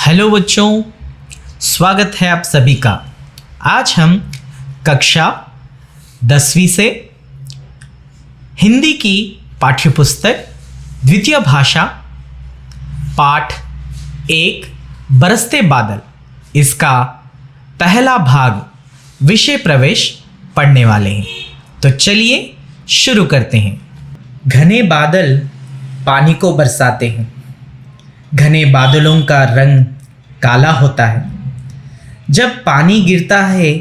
Hello बच्चों, स्वागत है आप सभी का। आज हम कक्षा 10वीं से हिंदी की पाठ्यपुस्तक द्वितीय भाषा पाठ 1 बरसते बादल, इसका पहला भाग विषय प्रवेश पढ़ने वाले हैं। तो चलिए शुरू करते हैं। घने बादल पानी को बरसाते हैं। घने बादलों का रंग काला होता है। जब पानी गिरता है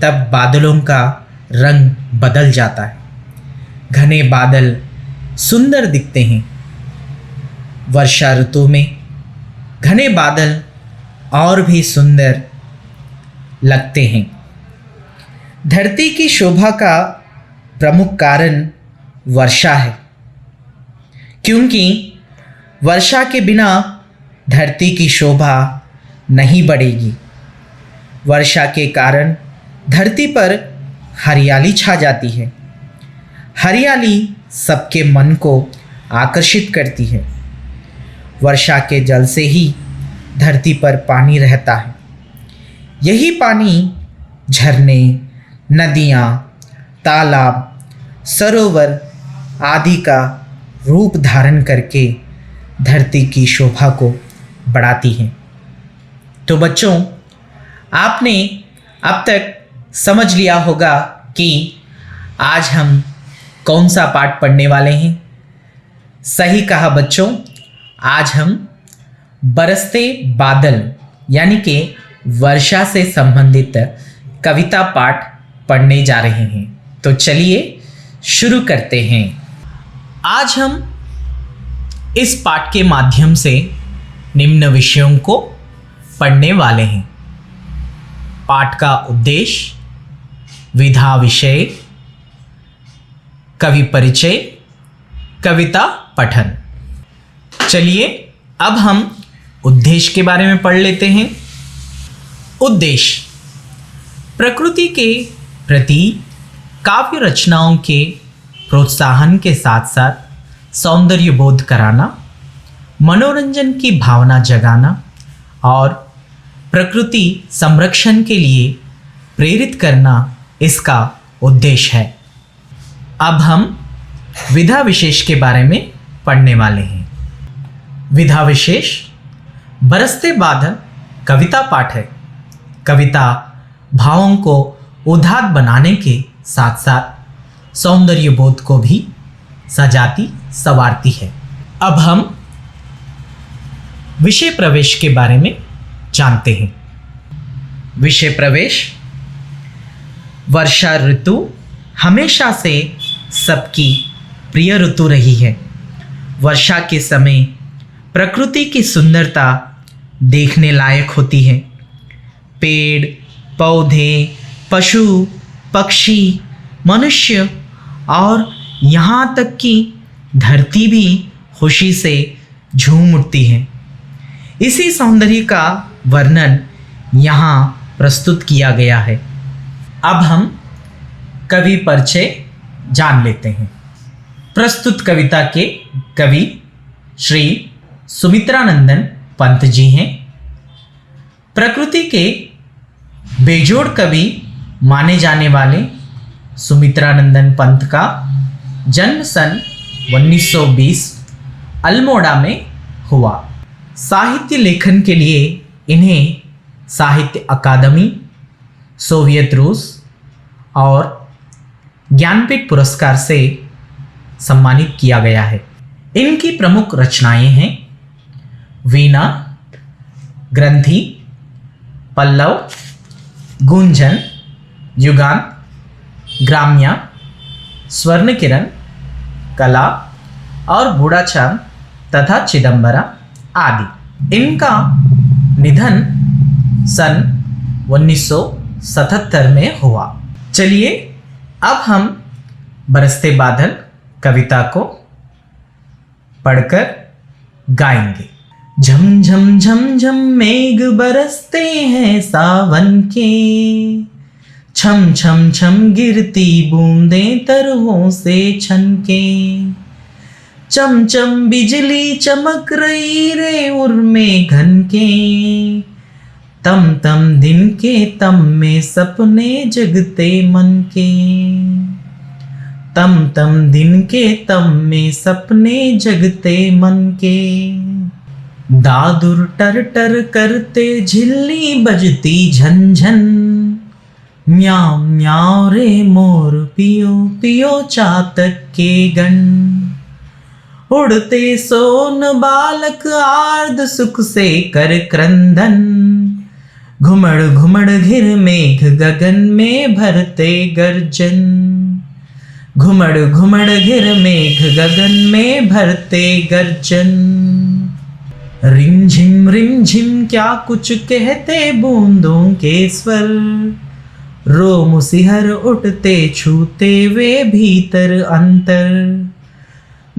तब बादलों का रंग बदल जाता है। घने बादल सुंदर दिखते हैं। वर्षा ऋतु में घने बादल और भी सुंदर लगते हैं। धरती की शोभा का प्रमुख कारण वर्षा है, क्योंकि वर्षा के बिना धरती की शोभा नहीं बढ़ेगी। वर्षा के कारण धरती पर हरियाली छा जाती है। हरियाली सबके मन को आकर्षित करती है। वर्षा के जल से ही धरती पर पानी रहता है। यही पानी झरने, नदियाँ, तालाब, सरोवर आदि का रूप धारण करके धरती की शोभा को बढ़ाती हैं। तो बच्चों, आपने अब तक समझ लिया होगा कि आज हम कौन सा पाठ पढ़ने वाले हैं। सही कहा बच्चों, आज हम बरसते बादल यानी कि वर्षा से संबंधित कविता पाठ पढ़ने जा रहे हैं। तो चलिए शुरू करते हैं। आज हम इस पाठ के माध्यम से निम्न विषयों को पढ़ने वाले हैं। पाठ का उद्देश्य, विधा विषय, कवि परिचय, कविता पठन। चलिए अब हम उद्देश्य के बारे में पढ़ लेते हैं। उद्देश्य प्रकृति के प्रति काव्य रचनाओं के प्रोत्साहन के साथ साथ सौंदर्य बोध कराना, मनोरंजन की भावना जगाना और प्रकृति संरक्षण के लिए प्रेरित करना इसका उद्देश्य है। अब हम विधा विशेष के बारे में पढ़ने वाले हैं। विधा विशेष बरसते बादल कविता पाठ है। कविता भावों को उदात्त बनाने के साथ साथ सौंदर्य बोध को भी सजाती संवारती है। अब हम विषय प्रवेश के बारे में जानते हैं। विषय प्रवेश, वर्षा ऋतु हमेशा से सबकी प्रिय ऋतु रही है। वर्षा के समय प्रकृति की सुंदरता देखने लायक होती है। पेड़, पौधे, पशु, पक्षी, मनुष्य और यहाँ तक कि धरती भी खुशी से झूम उठती है। इसी सौंदर्य का वर्णन यहाँ प्रस्तुत किया गया है। अब हम कवि परिचय जान लेते हैं। प्रस्तुत कविता के कवि श्री सुमित्रानंदन पंत जी हैं। प्रकृति के बेजोड़ कवि माने जाने वाले सुमित्रानंदन पंत का जन्म सन 1920 अल्मोड़ा में हुआ। साहित्य लेखन के लिए इन्हें साहित्य अकादमी, सोवियत रूस और ज्ञानपीठ पुरस्कार से सम्मानित किया गया है। इनकी प्रमुख रचनाएं हैं वीणा, ग्रंथि, पल्लव, गुंजन, युगान, ग्राम्या, स्वर्ण किरण, कला और बूढ़ा चांद तथा चिदंबरा आदि। इनका निधन सन 1977 में हुआ। चलिए अब हम बरसते बादल कविता को पढ़कर गाएंगे। झम झम झम झम मेघ बरसते हैं सावन के, छम छम छम गिरती बूंदें तरुओं से छनके, चम चम बिजली चमक रही रे उर्मे घन के, तम तम दिन के तम में सपने जगते मन के। तम तम दिन के तम में सपने जगते मन के। दादुर टर टर करते झिल्ली बजती झन झन। म्याऊं म्याऊं रे मोर पियो पियो चातक के गण। उड़ते सोन बालक आर्द सुख से कर क्रंदन। घुमड़ घुमड़ घिर मेघ गगन में भरते गर्जन। घुमड़ घुमड़ घिर मेघ गगन में भरते गर्जन। रिम झिम क्या कुछ कहते बूंदों के स्वर। रोम सिहर उठते छूते वे भीतर अंतर।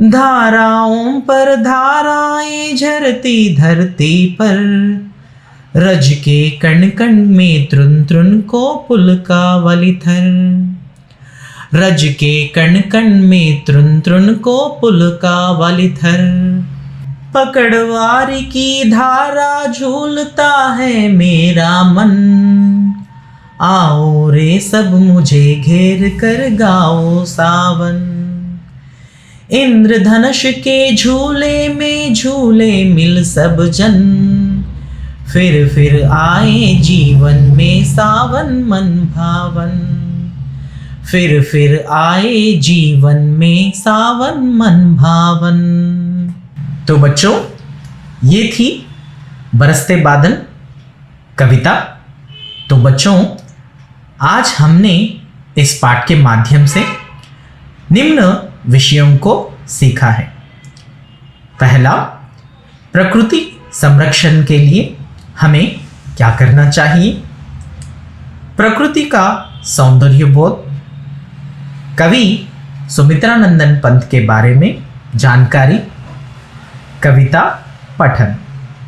धाराओं पर धाराएं झरती धरती पर। रज के कण कण में तृण तृण को पुलका वलिथर। रज के कण कण में तृण तृण को पुलका वलिथर। पकड़वारी की धारा झूलता है मेरा मन। आओ रे सब मुझे घेर कर गाओ सावन। इंद्रधनुष के झूले में झूले मिल सब जन। फिर आए जीवन में सावन मन भावन। फिर आए जीवन में सावन मन भावन। तो बच्चों, ये थी बरसते बादल कविता। तो बच्चों, आज हमने इस पाठ के माध्यम से निम्न विषयों को सीखा है। पहला, प्रकृति संरक्षण के लिए हमें क्या करना चाहिए। प्रकृति का सौंदर्य बोध, कवि सुमित्रानंदन पंत के बारे में जानकारी, कविता पठन।